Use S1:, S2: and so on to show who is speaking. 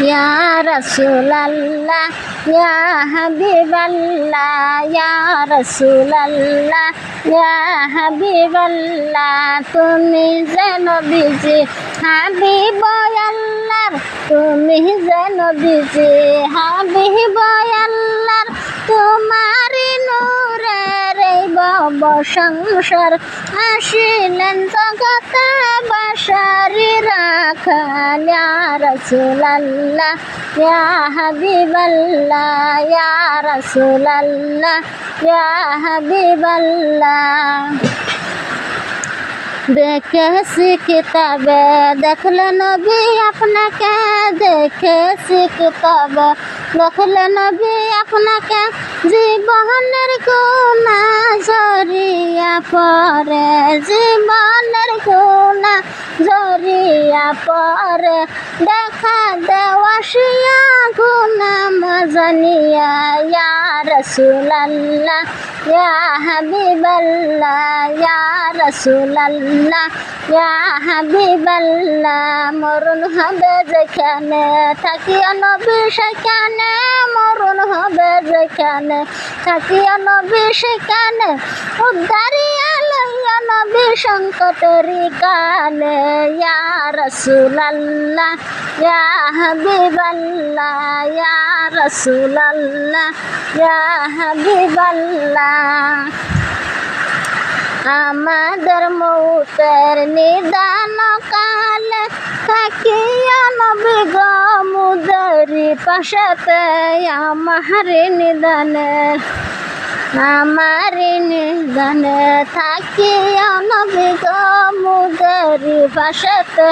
S1: ইয়া রাসূলাল্লাহ ইয়া হাবিবাল্লাহ ইয়া রাসূলাল্লাহ ইয়া হাবিবাল্লাহ তুমি যে নবীজি হাবিব আল্লাহর তুমি যে নবীজি হাবিব আল্লাহর তোমারি নূরের এই ভব সংসার আসিলেন জগতে বাশারি রাখাল ইয়া রাসূলাল্লাহ ইয়া হাবিবাল্লাহ ইয়া রাসূলাল্লাহ ইয়া হাবিবাল্লাহ দেখেছি কিতাবে দেখলে নবী আপনাকে দেখেছি কিতাবে দেখলে নবী আপনাকে জীবনের গুনাহ ঝরিয়া পড়ে জীবনের গুনাহ ঝরিয়া পড়ে দেখা দেওয়াশিয়া গুনাহ মজানিয়া ইয়া রাসূলাল্লাহ ইয়া হাবিবাল্লাহ ইয়া রাসূলাল্লাহ ইয়া হাবিবাল্লাহ মরণ হবে যেখানে থাকিয়া নবী সেখানে মরণ হবে যেখানে থাকিয়া নবী সেখানে উদ্ধারিয়া লইয়া নবী সংকটের কালে ইয়া রাসূলাল্লাহ ইয়া হাবিবাল্লাহ ইয়া রাসূলাল্লাহ ইয়া হাবিবাল্লাহ আমাদের মৌতের নিদান কালে থাকিয়া নবী গো মুদেরি পাশেতে আমার নিদানে থাকিয়া নবী গো মুদেরি পাশেতে